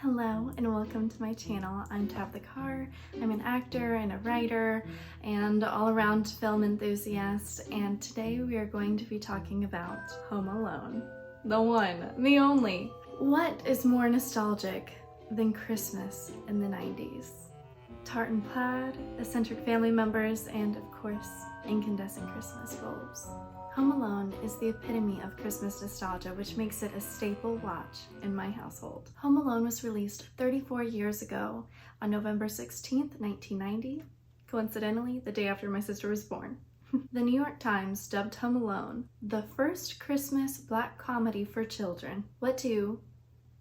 Hello and welcome to my channel. I'm Tabitha Carr. I'm an actor and a writer and all-around film enthusiast, and today we are going to be talking about Home Alone. The one, the only. What is more nostalgic than Christmas in the 90s? Tartan plaid, eccentric family members, and of course, incandescent Christmas bulbs. Home Alone is the epitome of Christmas nostalgia, which makes it a staple watch in my household. Home Alone was released 34 years ago on November 16th, 1990, coincidentally the day after my sister was born. The New York Times dubbed Home Alone the first Christmas black comedy for children. What do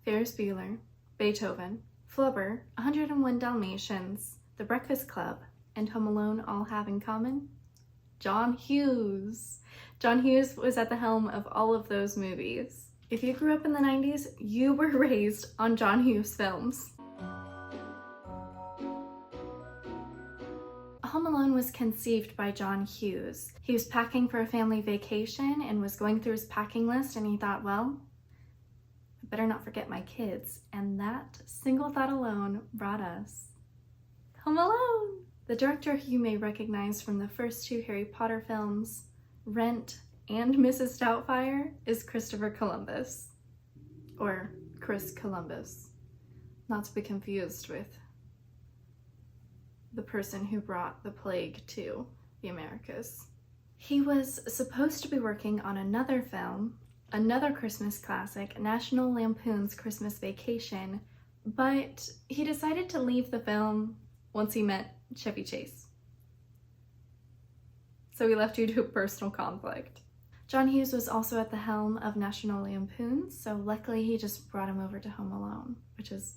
Ferris Bueller, Beethoven, Flubber, 101 Dalmatians, The Breakfast Club, and Home Alone all have in common? John Hughes. John Hughes was at the helm of all of those movies. If you grew up in the 90s, you were raised on John Hughes films. Home Alone was conceived by John Hughes. He was packing for a family vacation and was going through his packing list, and he thought, well, I better not forget my kids. And that single thought alone brought us Home Alone. The director, who you may recognize from the first two Harry Potter films, Rent and Mrs. Doubtfire, is Christopher Columbus, or Chris Columbus, not to be confused with the person who brought the plague to the Americas. He was supposed to be working on another film, another Christmas classic, National Lampoon's Christmas Vacation, but he decided to leave the film once he met Chevy Chase. So he left due to personal conflict. John Hughes was also at the helm of National Lampoon, so luckily he just brought him over to Home Alone, which is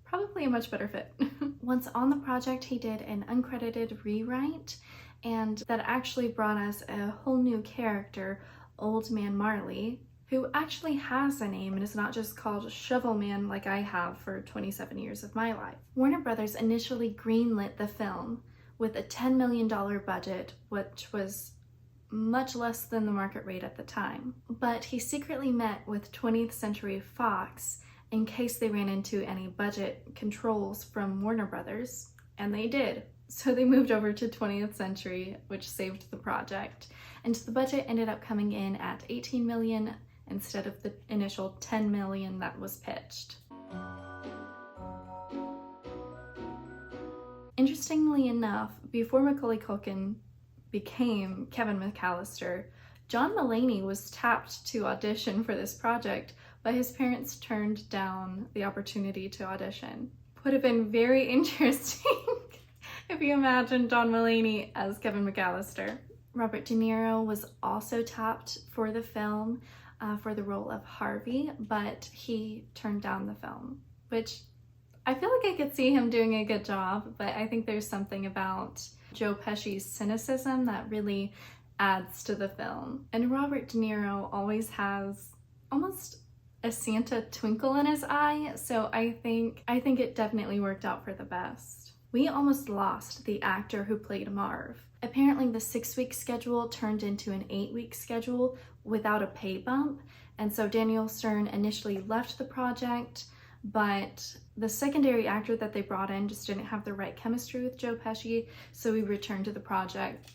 probably a much better fit. Once on the project, he did an uncredited rewrite, and that actually brought us a whole new character, Old Man Marley, who actually has a name and is not just called Shovel Man like I have for 27 years of my life. Warner Brothers initially greenlit the film with a $10 million budget, which was much less than the market rate at the time. But he secretly met with 20th Century Fox in case they ran into any budget controls from Warner Brothers, and they did. So they moved over to 20th Century, which saved the project. And the budget ended up coming in at $18 million instead of the initial $10 million that was pitched. Interestingly enough, before Macaulay Culkin became Kevin McAllister, John Mulaney was tapped to audition for this project, but his parents turned down the opportunity to audition. Would have been very interesting if you imagine John Mulaney as Kevin McAllister. Robert De Niro was also tapped for the film for the role of Harvey, but he turned down the film, which I feel like I could see him doing a good job, but I think there's something about Joe Pesci's cynicism that really adds to the film. And Robert De Niro always has almost a Santa twinkle in his eye, so I think it definitely worked out for the best. We almost lost the actor who played Marv. Apparently the 6-week schedule turned into an 8-week schedule without a pay bump, and so Daniel Stern initially left the project, but the secondary actor that they brought in just didn't have the right chemistry with Joe Pesci, so he returned to the project.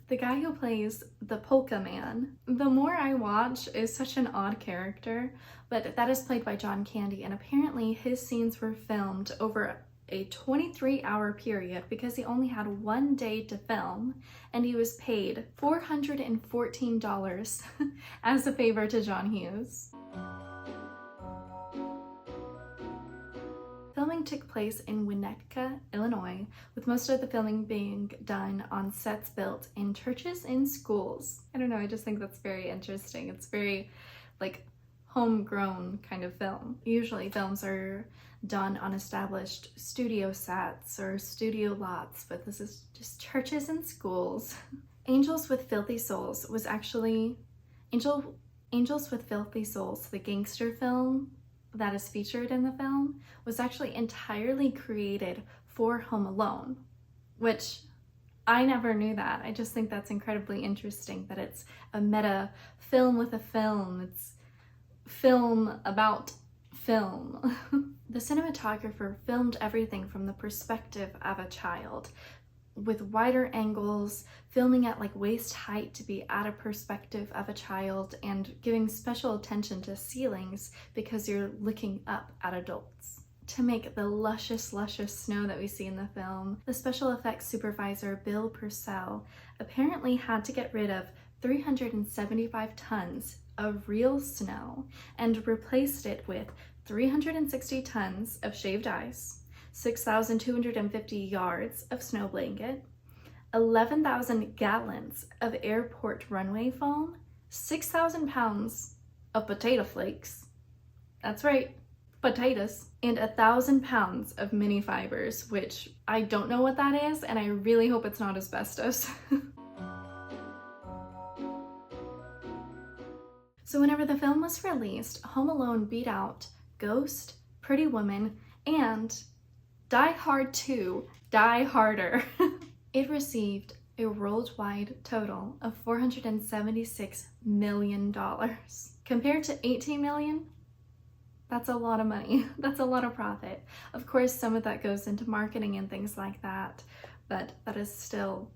The guy who plays the Polka Man, the more I watch, is such an odd character, but that is played by John Candy, and apparently his scenes were filmed over a 23-hour period because he only had one day to film, and he was paid $414 as a favor to John Hughes. Filming took place in Winnetka, Illinois, with most of the filming being done on sets built in churches and schools. I don't know, I just think that's very interesting. It's very like homegrown kind of film. Usually films are done on established studio sets or studio lots, but this is just churches and schools. Angels with Filthy Souls was actually Angels with Filthy Souls, the gangster film that is featured in the film, was actually entirely created for Home Alone, which I never knew that. I just think that's incredibly interesting that it's a meta film with a film. It's film about film. The cinematographer filmed everything from the perspective of a child, with wider angles, filming at like waist height to be at a perspective of a child, and giving special attention to ceilings because you're looking up at adults. To make the luscious snow that we see in the film, the special effects supervisor Bill Purcell apparently had to get rid of 375 tons of real snow and replaced it with 360 tons of shaved ice, 6,250 yards of snow blanket, 11,000 gallons of airport runway foam, 6,000 pounds of potato flakes, that's right, potatoes, and 1,000 pounds of mini fibers, which I don't know what that is, and I really hope it's not asbestos. So whenever the film was released, Home Alone beat out Ghost, Pretty Woman, and Die Hard 2, Die Harder. It received a worldwide total of $476 million. Compared to $18 million, that's a lot of money. That's a lot of profit. Of course, some of that goes into marketing and things like that, but that is still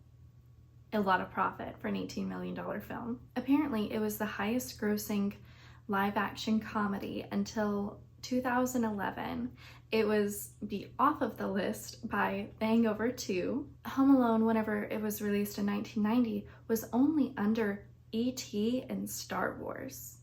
a lot of profit for an $18 million film. Apparently, it was the highest grossing live action comedy until 2011. It was beat off of the list by The Hangover 2. Home Alone, whenever it was released in 1990, was only under E.T. and Star Wars,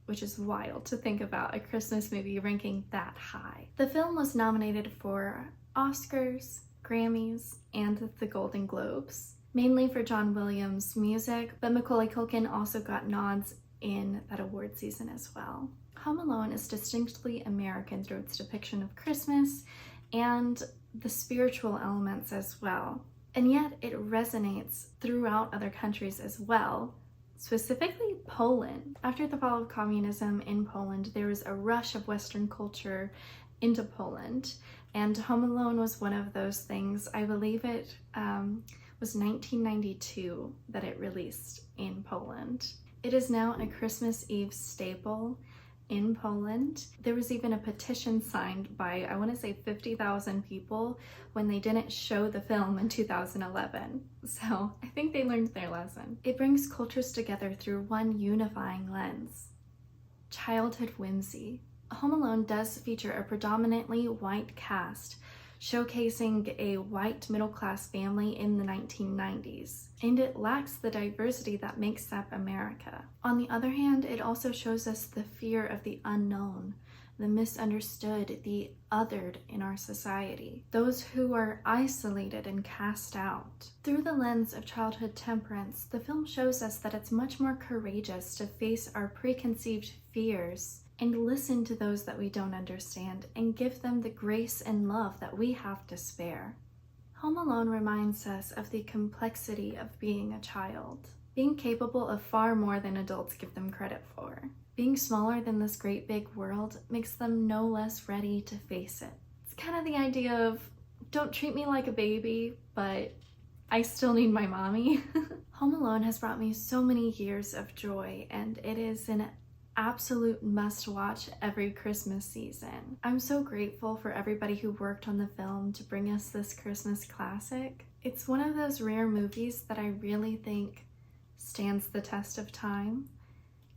which is wild to think about a Christmas movie ranking that high. The film was nominated for Oscars, Grammys, and the Golden Globes, mainly for John Williams' music, but Macaulay Culkin also got nods in that award season as well. Home Alone is distinctly American through its depiction of Christmas and the spiritual elements as well. And yet it resonates throughout other countries as well, specifically Poland. After the fall of communism in Poland, there was a rush of Western culture into Poland, and Home Alone was one of those things. I believe it was 1992 that it released in Poland. It is now a Christmas Eve staple in Poland. There was even a petition signed by, I want to say 50,000 people when they didn't show the film in 2011. So I think they learned their lesson. It brings cultures together through one unifying lens: childhood whimsy. Home Alone does feature a predominantly white cast, showcasing a white middle-class family in the 1990s, and it lacks the diversity that makes up America. On the other hand, it also shows us the fear of the unknown, the misunderstood, the othered in our society, those who are isolated and cast out. Through the lens of childhood temperance, the film shows us that it's much more courageous to face our preconceived fears and listen to those that we don't understand and give them the grace and love that we have to spare. Home Alone reminds us of the complexity of being a child, being capable of far more than adults give them credit for. Being smaller than this great big world makes them no less ready to face it. It's kind of the idea of, don't treat me like a baby, but I still need my mommy. Home Alone has brought me so many years of joy, and it is an absolute must-watch every Christmas season. I'm so grateful for everybody who worked on the film to bring us this Christmas classic. It's one of those rare movies that I really think stands the test of time,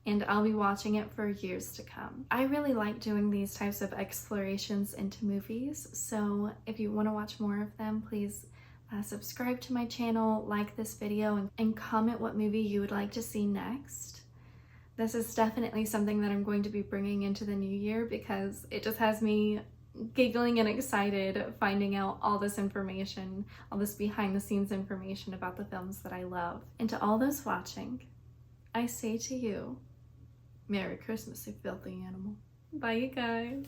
and I'll be watching it for years to come. I really like doing these types of explorations into movies, so if you want to watch more of them, please subscribe to my channel, like this video, and comment what movie you would like to see next. This is definitely something that I'm going to be bringing into the new year because it just has me giggling and excited finding out all this information, all this behind the scenes information about the films that I love. And to all those watching, I say to you, Merry Christmas, you filthy animal. Bye, you guys.